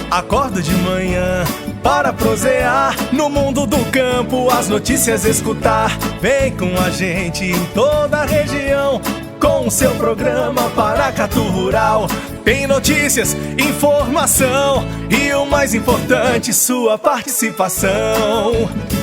Acordo de manhã para prosear no mundo do campo, as notícias escutar. Vem com a gente em toda a região com o seu programa Paracatu Rural. Tem notícias, informação e o mais importante, sua participação.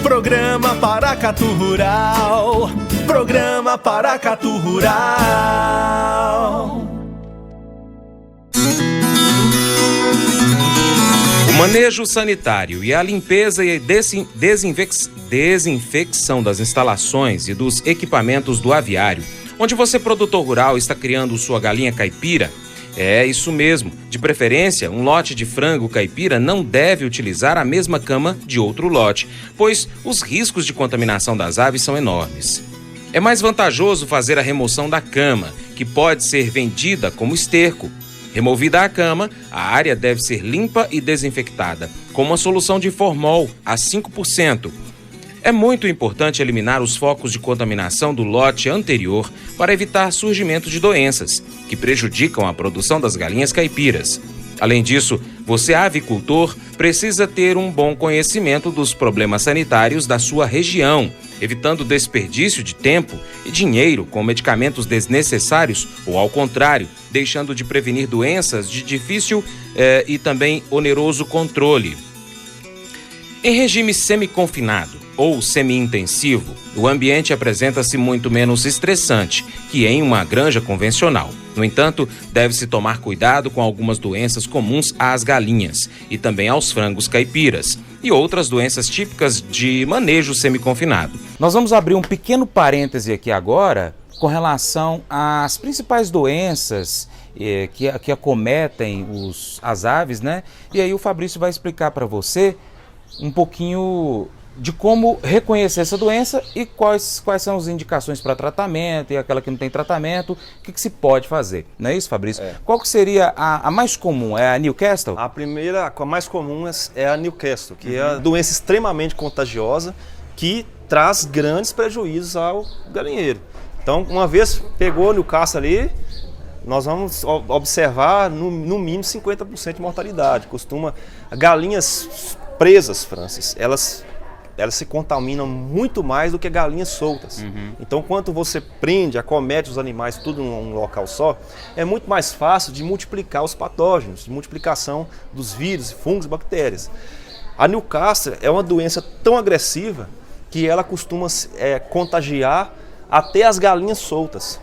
Programa Paracatu Rural. Programa Paracatu Rural. O manejo sanitário e a limpeza e desinfecção das instalações e dos equipamentos do aviário, onde você, produtor rural, está criando sua galinha caipira. É isso mesmo, de preferência, um lote de frango caipira não deve utilizar a mesma cama de outro lote, pois os riscos de contaminação das aves são enormes. É mais vantajoso fazer a remoção da cama, que pode ser vendida como esterco. Removida a cama, a área deve ser limpa e desinfectada, com uma solução de formol a 5%. É muito importante eliminar os focos de contaminação do lote anterior para evitar surgimento de doenças, que prejudicam a produção das galinhas caipiras. Além disso, você, avicultor, precisa ter um bom conhecimento dos problemas sanitários da sua região, evitando desperdício de tempo e dinheiro com medicamentos desnecessários ou, ao contrário, deixando de prevenir doenças de difícil e também oneroso controle. Em regime semi-confinado ou semi-intensivo, o ambiente apresenta-se muito menos estressante que em uma granja convencional. No entanto, deve-se tomar cuidado com algumas doenças comuns às galinhas e também aos frangos caipiras e outras doenças típicas de manejo semi-confinado. Nós vamos abrir um pequeno parêntese aqui agora com relação às principais doenças que acometem as aves, né? E aí o Fabrício vai explicar para você um pouquinho de como reconhecer essa doença e quais são as indicações para tratamento e aquela que não tem tratamento, o que se pode fazer. Não é isso, Fabrício? Qual que seria a mais comum? É a Newcastle? A mais comum é a Newcastle, que é uma doença extremamente contagiosa que traz grandes prejuízos ao galinheiro. Então, uma vez pegou a Newcastle ali, nós vamos observar no mínimo 50% de mortalidade. Galinhas presas, Francis, elas se contaminam muito mais do que galinhas soltas. Então, quando você prende, acomete os animais tudo num local só, é muito mais fácil de multiplicar os patógenos, de multiplicação dos vírus, fungos e bactérias. A Newcastle é uma doença tão agressiva que ela costuma contagiar até as galinhas soltas.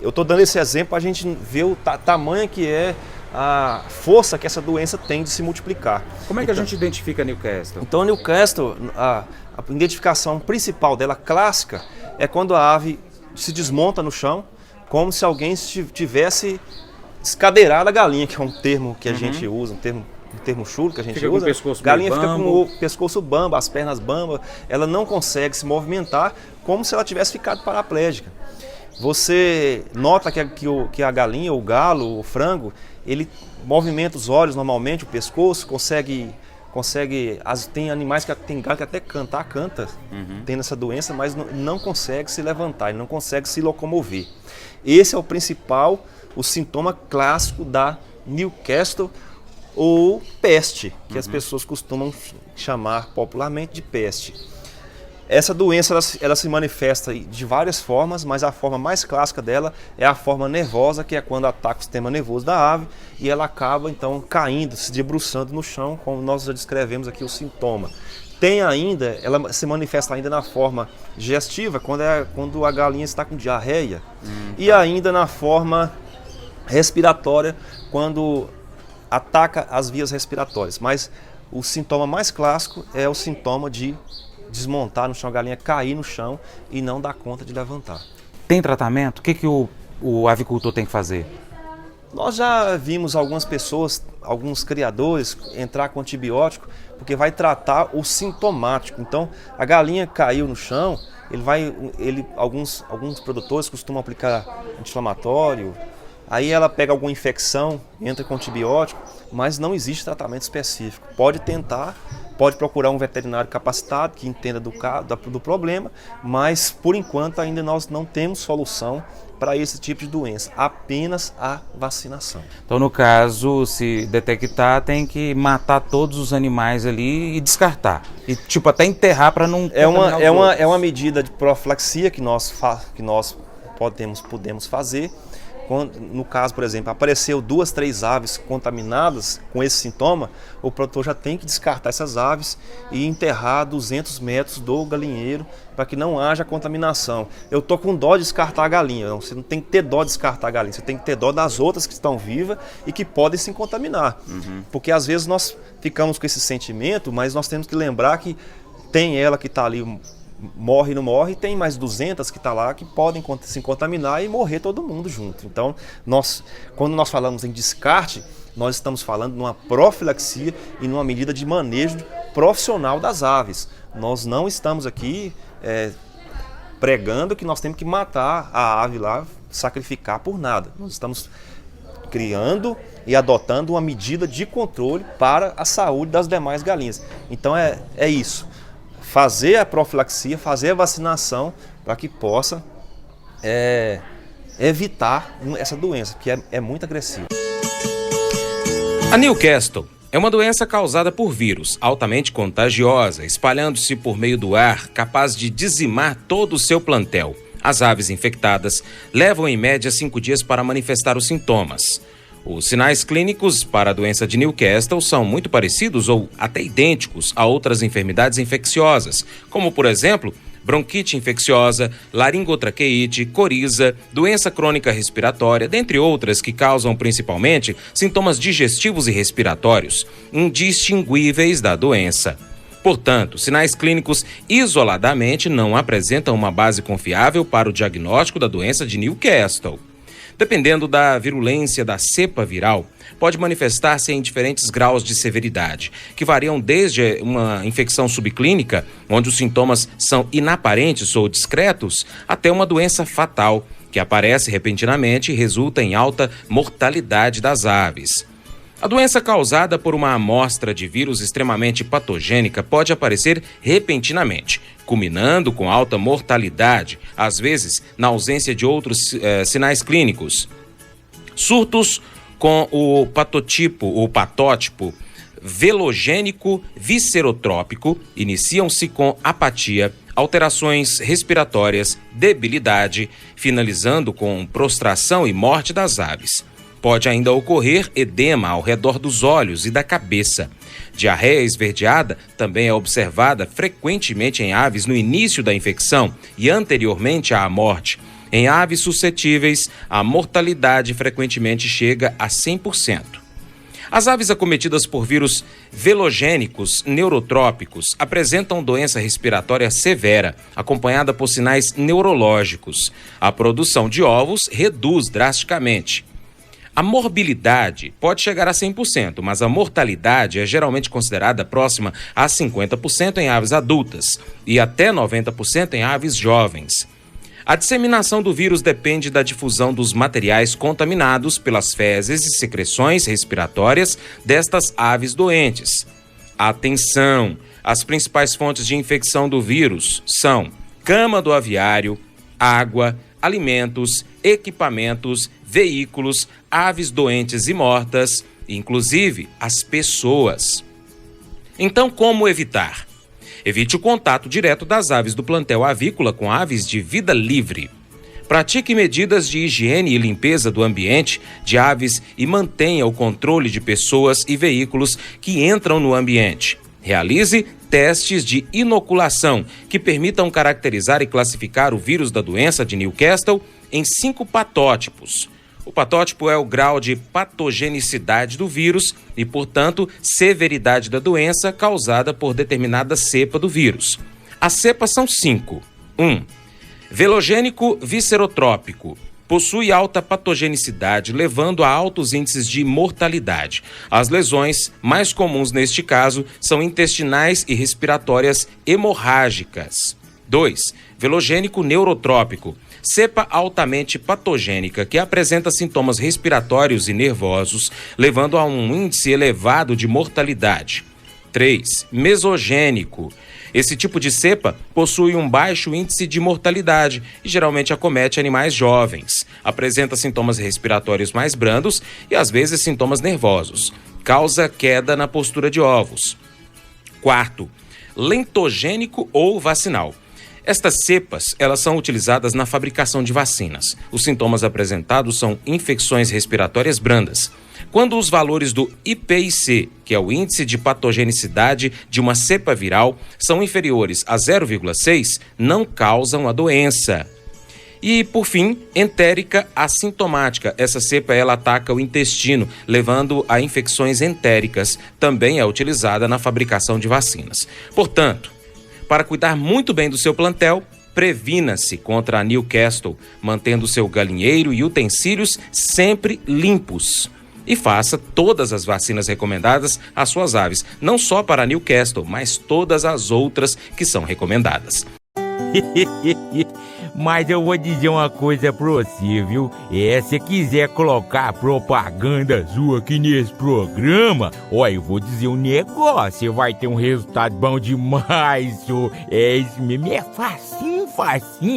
Eu estou dando esse exemplo para a gente ver o tamanho que é a força que essa doença tem de se multiplicar. Como é que a gente identifica a Newcastle? Então a Newcastle, a identificação principal dela, clássica, é quando a ave se desmonta no chão, como se alguém tivesse escadeirado a galinha, que é um termo que a gente usa, um termo chulo que a gente usa. Galinha fica com o pescoço bamba, as pernas bamba, ela não consegue se movimentar, como se ela tivesse ficado paraplégica. Você nota que a galinha, o galo, o frango, ele movimenta os olhos normalmente, o pescoço, tem animais tem galo que até canta, tendo essa doença, mas não consegue se levantar, ele não consegue se locomover. Esse é o sintoma clássico da Newcastle ou peste, que as pessoas costumam chamar popularmente de peste. Essa doença ela se manifesta de várias formas, mas a forma mais clássica dela é a forma nervosa, que é quando ataca o sistema nervoso da ave e ela acaba então caindo, se debruçando no chão, como nós já descrevemos aqui o sintoma. Ela se manifesta ainda na forma digestiva, quando a galinha está com diarreia, e ainda na forma respiratória, quando ataca as vias respiratórias. Mas o sintoma mais clássico é o sintoma de desmontar no chão, a galinha cair no chão e não dar conta de levantar. Tem tratamento? O que o avicultor tem que fazer? Nós já vimos algumas pessoas, alguns criadores, entrar com antibiótico, porque vai tratar o sintomático. Então, a galinha caiu no chão, alguns produtores costumam aplicar anti-inflamatório, aí ela pega alguma infecção, entra com antibiótico, mas não existe tratamento específico. Pode tentar, pode procurar um veterinário capacitado que entenda do problema, mas por enquanto ainda nós não temos solução para esse tipo de doença, apenas a vacinação. Então, no caso, se detectar, tem que matar todos os animais ali e descartar. E tipo, até enterrar para não... É uma medida de profilaxia que nós podemos fazer. No caso, por exemplo, apareceu 2, 3 aves contaminadas com esse sintoma, o produtor já tem que descartar essas aves e enterrar a 200 metros do galinheiro para que não haja contaminação. Eu tô com dó de descartar a galinha, você não tem que ter dó de descartar a galinha, você tem que ter dó das outras que estão vivas e que podem se contaminar. Porque às vezes nós ficamos com esse sentimento, mas nós temos que lembrar que tem ela que está ali, morre e não morre, e tem mais 200 que está lá que podem se contaminar e morrer todo mundo junto. Então, quando nós falamos em descarte, nós estamos falando numa profilaxia e numa medida de manejo profissional das aves. Nós não estamos aqui pregando que nós temos que matar a ave lá, sacrificar por nada. Nós estamos criando e adotando uma medida de controle para a saúde das demais galinhas. Então é isso. Fazer a profilaxia, fazer a vacinação para que possa evitar essa doença, que é muito agressiva. A Newcastle é uma doença causada por vírus, altamente contagiosa, espalhando-se por meio do ar, capaz de dizimar todo o seu plantel. As aves infectadas levam em média 5 dias para manifestar os sintomas. Os sinais clínicos para a doença de Newcastle são muito parecidos ou até idênticos a outras enfermidades infecciosas, como, por exemplo, bronquite infecciosa, laringotraqueite, coriza, doença crônica respiratória, dentre outras que causam principalmente sintomas digestivos e respiratórios, indistinguíveis da doença. Portanto, sinais clínicos isoladamente não apresentam uma base confiável para o diagnóstico da doença de Newcastle. Dependendo da virulência da cepa viral, pode manifestar-se em diferentes graus de severidade, que variam desde uma infecção subclínica, onde os sintomas são inaparentes ou discretos, até uma doença fatal, que aparece repentinamente e resulta em alta mortalidade das aves. A doença causada por uma amostra de vírus extremamente patogênica pode aparecer repentinamente, culminando com alta mortalidade, às vezes na ausência de outros sinais clínicos. Surtos com o patótipo velogênico viscerotrópico iniciam-se com apatia, alterações respiratórias, debilidade, finalizando com prostração e morte das aves. Pode ainda ocorrer edema ao redor dos olhos e da cabeça. Diarreia esverdeada também é observada frequentemente em aves no início da infecção e anteriormente à morte. Em aves suscetíveis, a mortalidade frequentemente chega a 100%. As aves acometidas por vírus velogênicos neurotrópicos apresentam doença respiratória severa, acompanhada por sinais neurológicos. A produção de ovos reduz drasticamente. A morbilidade pode chegar a 100%, mas a mortalidade é geralmente considerada próxima a 50% em aves adultas e até 90% em aves jovens. A disseminação do vírus depende da difusão dos materiais contaminados pelas fezes e secreções respiratórias destas aves doentes. Atenção! As principais fontes de infecção do vírus são cama do aviário, água, alimentos, equipamentos, veículos, aves doentes e mortas, inclusive as pessoas. Então, como evitar? Evite o contato direto das aves do plantel avícola com aves de vida livre. Pratique medidas de higiene e limpeza do ambiente de aves e mantenha o controle de pessoas e veículos que entram no ambiente. Realize testes de inoculação que permitam caracterizar e classificar o vírus da doença de Newcastle em 5 patótipos. O patótipo é o grau de patogenicidade do vírus e, portanto, severidade da doença causada por determinada cepa do vírus. As cepas são 5. 1. Velogênico viscerotrópico. Possui alta patogenicidade, levando a altos índices de mortalidade. As lesões mais comuns neste caso são intestinais e respiratórias hemorrágicas. 2. Velogênico neurotrópico. Cepa altamente patogênica que apresenta sintomas respiratórios e nervosos, levando a um índice elevado de mortalidade. 3. Mesogênico. Esse tipo de cepa possui um baixo índice de mortalidade e geralmente acomete animais jovens. Apresenta sintomas respiratórios mais brandos e às vezes sintomas nervosos. Causa queda na postura de ovos. 4. Lentogênico ou vacinal. Estas cepas, elas são utilizadas na fabricação de vacinas. Os sintomas apresentados são infecções respiratórias brandas. Quando os valores do IPIC, que é o índice de patogenicidade de uma cepa viral, são inferiores a 0,6, não causam a doença. E, por fim, entérica assintomática. Essa cepa, ela ataca o intestino, levando a infecções entéricas. Também é utilizada na fabricação de vacinas. Portanto, para cuidar muito bem do seu plantel, previna-se contra a Newcastle, mantendo seu galinheiro e utensílios sempre limpos. E faça todas as vacinas recomendadas às suas aves, não só para a Newcastle, mas todas as outras que são recomendadas. Mas eu vou dizer uma coisa pra você, viu? Se quiser colocar propaganda sua aqui nesse programa, eu vou dizer um negócio, você vai ter um resultado bom demais, senhor. Isso mesmo, é facinho,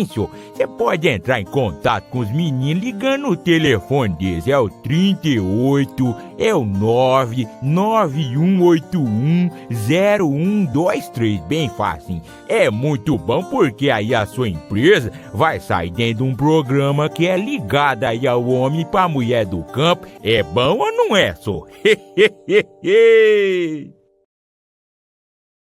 senhor. Você pode entrar em contato com os meninos ligando no telefone deles, é o 38, é o 991810123, bem facinho. É muito bom porque aí a sua empresa vai sair dentro de um programa que é ligado aí ao homem pra mulher do campo. É bom ou não é, só?